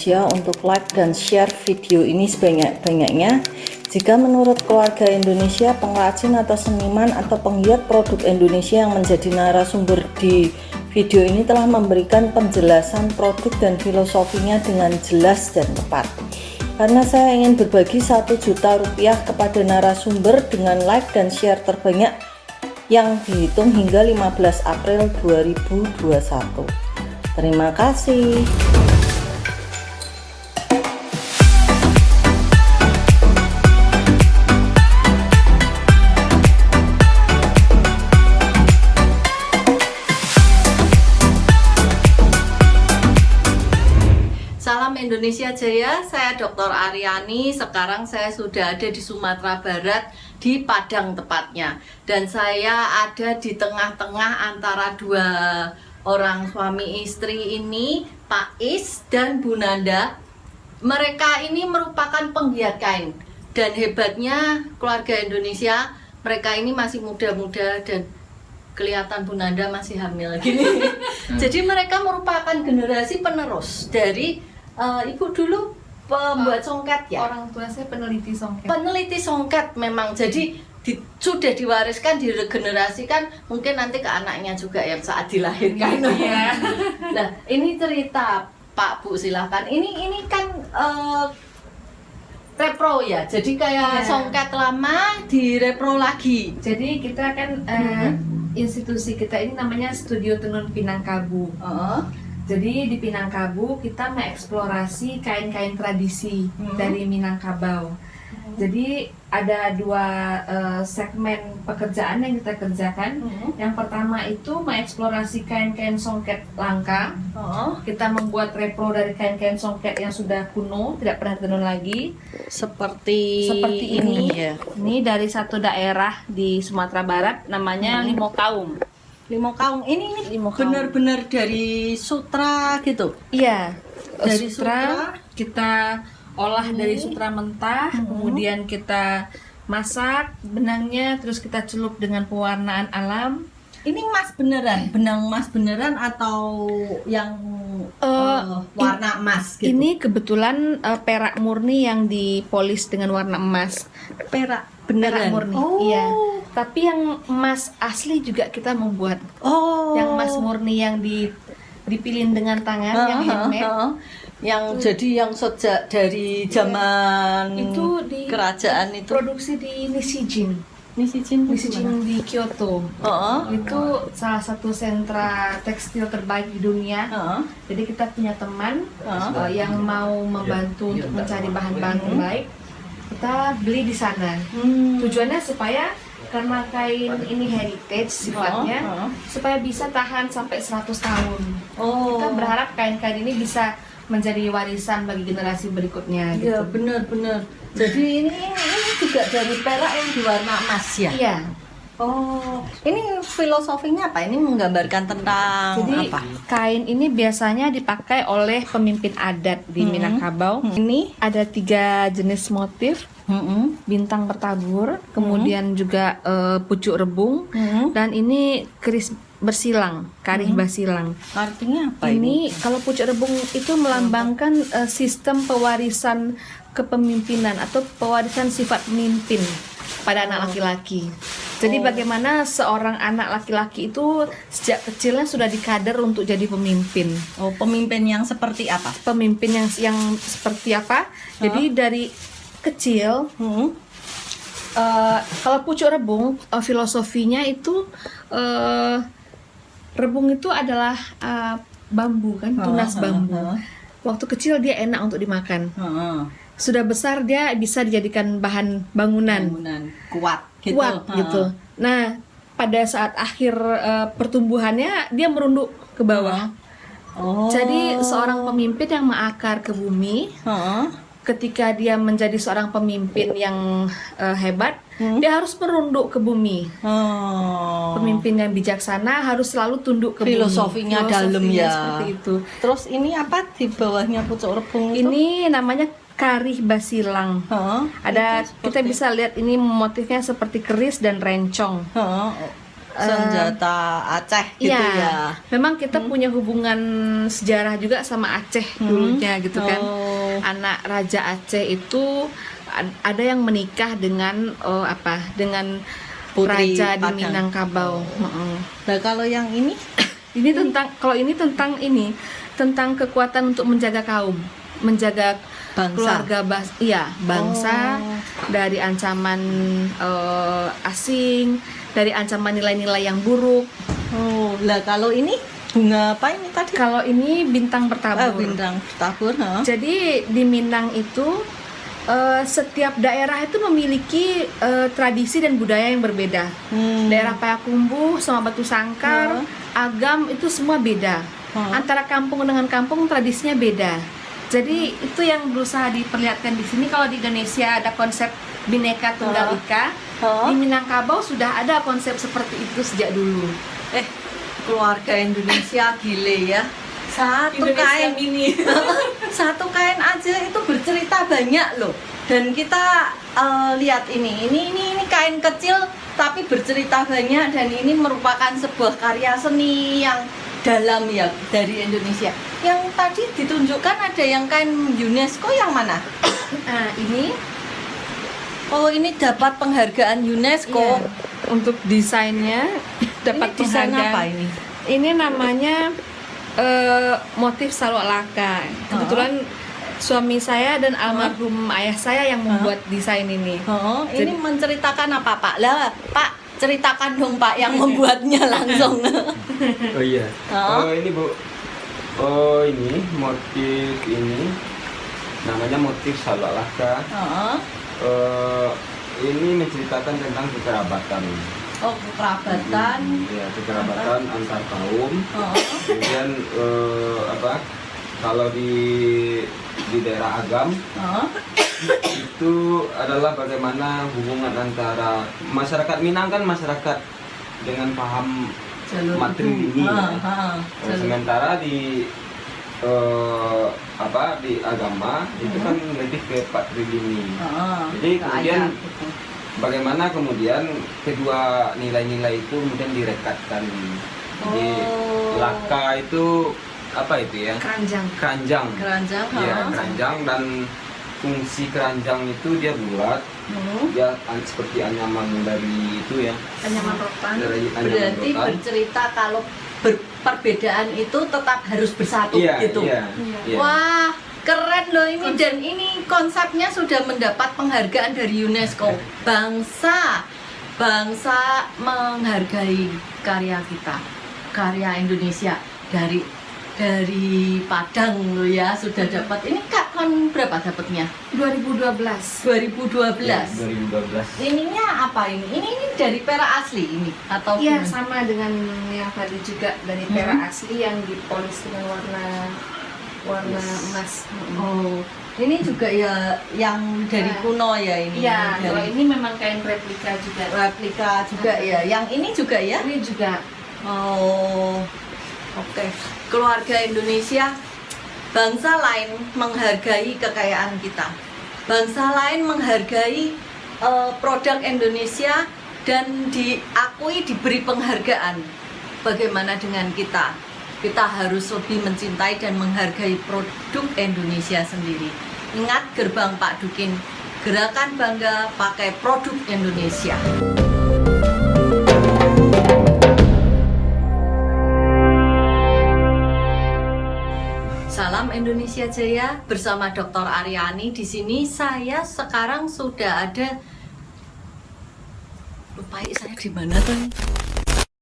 Indonesia untuk like dan share video ini sebanyak-banyaknya. Jika menurut keluarga Indonesia, pengrajin atau seniman atau penggiat produk Indonesia yang menjadi narasumber di video ini telah memberikan penjelasan produk dan filosofinya dengan jelas dan tepat. Karena saya ingin berbagi 1 juta rupiah kepada narasumber dengan like dan share terbanyak yang dihitung hingga 15 April 2021. Terima kasih. Salam Indonesia Jaya, saya Dr. Aryani. Sekarang saya sudah ada di Sumatera Barat, di Padang tepatnya. Dan saya ada di tengah-tengah antara 2 orang suami istri ini, Pak Is dan Bu Nanda. Mereka ini merupakan penggiat kain. Dan hebatnya keluarga Indonesia, mereka ini masih muda-muda dan kelihatan Bu Nanda masih hamil gini. Jadi mereka merupakan generasi penerus dari ibu dulu pembuat songket ya. Orang tua saya peneliti songket. Peneliti songket memang. Jadi sudah diwariskan, diregenerasikan, mungkin nanti ke anaknya juga yang saat dilahirkan. Iya. Nah, ini cerita Pak Bu, silahkan. Ini kan repro ya. Jadi kayak songket lama direpro lagi. Jadi kita kan institusi kita ini namanya Studio Tenun Pinangkabu. Jadi di Pinangkabu kita mengeksplorasi kain-kain tradisi dari Minangkabau. Jadi ada 2 segmen pekerjaan yang kita kerjakan. Yang pertama itu mengeksplorasi kain-kain songket langka. Kita membuat repro dari kain-kain songket yang sudah kuno, tidak pernah tenun lagi. Seperti ini. Ya. Ini dari satu daerah di Sumatera Barat namanya Limau Kaum. Limau Kaum. Ini Limau Kaum. benar-benar dari sutra gitu. Iya, Dari sutra kita olah dari sutra mentah, kemudian kita masak benangnya, terus kita celup dengan pewarnaan alam. Ini emas beneran, benang emas beneran atau yang warna emas gitu? Ini kebetulan perak murni yang dipolis dengan warna emas. Perak Perak beneran. murni, iya. Tapi yang emas asli juga kita membuat. Oh. Yang emas murni yang dipilin dengan tangan, yang handmade. Yang jadi yang sejak dari zaman Itu di kerajaan itu. Produksi di Nishijin. Nishijin di Kyoto. Itu salah satu sentra tekstil terbaik di dunia. Jadi kita punya teman yang mau membantu untuk mencari bahan-bahan terbaik. Kita beli di sana. Tujuannya supaya karena kain ini heritage sifatnya, supaya bisa tahan sampai 100 tahun. Kita berharap kain-kain ini bisa menjadi warisan bagi generasi berikutnya. Iya, Gitu. benar-benar. Jadi ini juga dari perak yang diwarna emas ya. Iya. Oh, ini filosofinya apa? Ini menggambarkan tentang Jadi apa? kain ini biasanya dipakai oleh pemimpin adat di Minangkabau. Ini ada 3 jenis motif, bintang bertabur, kemudian juga pucuk rebung, dan ini keris bersilang, karih basilang. Artinya apa Ini kalau pucuk rebung itu melambangkan sistem pewarisan kepemimpinan atau pewarisan sifat pemimpin pada anak laki-laki. Jadi bagaimana seorang anak laki-laki itu sejak kecilnya sudah dikader untuk jadi pemimpin. Oh, pemimpin yang seperti apa? Pemimpin yang seperti apa? Jadi dari kecil, kalau pucuk rebung filosofinya itu rebung itu adalah bambu kan, tunas bambu. Waktu kecil dia enak untuk dimakan. Sudah besar dia bisa dijadikan bahan bangunan. Kuat gitu. Kuat gitu. Nah, pada saat akhir pertumbuhannya dia merunduk ke bawah. Jadi seorang pemimpin yang mengakar ke bumi, ketika dia menjadi seorang pemimpin yang hebat, dia harus merunduk ke bumi. Pemimpin yang bijaksana harus selalu tunduk ke Filosofinya bumi. dalam ya. Seperti itu. Terus ini apa di bawahnya pucuk rebung itu? Ini namanya karih basilang. Ada kita bisa lihat ini motifnya seperti keris dan rencong. senjata Aceh gitu ya. Memang kita punya hubungan sejarah juga sama Aceh dulunya gitu kan. Anak Raja Aceh itu ada yang menikah dengan dengan Putri raja di Padang. Minangkabau. Nah kalau yang ini Ini tentang kekuatan untuk menjaga kaum, menjaga Bangsa. keluarga bangsa dari ancaman asing, dari ancaman nilai-nilai yang buruk. Oh, lah kalau ini bunga apa ini tadi? Kalau ini bintang bertabur. Bintang bertabur. Jadi di Minang itu setiap daerah itu memiliki tradisi dan budaya yang berbeda. Daerah Payakumbuh sama Batu Sangkar, Agam itu semua beda. Antara kampung dengan kampung tradisinya beda. Jadi itu yang berusaha diperlihatkan di sini. Kalau di Indonesia ada konsep Bhinneka Tunggal Ika, di Minangkabau sudah ada konsep seperti itu sejak dulu. Keluarga Indonesia gile ya. Satu kain ini. satu kain aja itu bercerita banyak loh. Dan kita lihat ini kain kecil tapi bercerita banyak, dan ini merupakan sebuah karya seni yang dalam ya dari Indonesia. Yang tadi ditunjukkan ada yang kain UNESCO yang mana? Ini ini dapat penghargaan UNESCO. untuk desainnya dapat Ini desain penghargaan. apa ini? Ini namanya motif salok laka. Kebetulan suami saya dan almarhum ayah saya yang membuat desain ini. Ini menceritakan apa Pak? Lah Pak, ceritakan dong Pak yang membuatnya langsung. Oh iya. Ini Bu. Ini motif ini namanya motif salok laka. Ini menceritakan tentang kekerabatan. Kekerabatan. Ya, kekerabatan antar kaum. Kemudian kalau di daerah Agam itu adalah bagaimana hubungan antara masyarakat Minang, kan masyarakat dengan paham matrilineal. Sementara di di agama itu kan lebih ke patrilineal. Jadi kemudian bagaimana kemudian kedua nilai-nilai itu kemudian direkatkan. Jadi laka itu apa itu ya? Keranjang. Ya, keranjang, dan fungsi keranjang itu dia bulat. Dia seperti anyaman dari itu ya. Anyaman rotan. Berarti bercerita kalau perbedaan itu tetap harus bersatu gitu. Iya. Wah, keren loh ini, dan ini konsepnya sudah mendapat penghargaan dari UNESCO. Bangsa menghargai karya kita, karya Indonesia dari Padang loh ya, sudah dapat. Ini tahun berapa dapatnya? 2012. 2012. Ya, 2012. Ininya apa ini? Ini dari perak asli ini atau Iya, gimana? sama dengan yang tadi juga dari perak asli yang dipolis dengan warna emas. Ini juga ya yang dari kuno ya ini. Iya, Dari kalau ini memang kain replika juga. replika juga ya. Yang ini juga ya. Ini juga. Oke. Keluarga Indonesia, bangsa lain menghargai kekayaan kita. Bangsa lain menghargai produk Indonesia dan diakui, diberi penghargaan. Bagaimana dengan kita? Kita harus lebih mencintai dan menghargai produk Indonesia sendiri. Ingat gerbang Pak Dukin, gerakan bangga pakai produk Indonesia. Salam Indonesia Jaya bersama Dr. Aryani. Di sini saya sekarang sudah ada, lupa saya di mana tuh?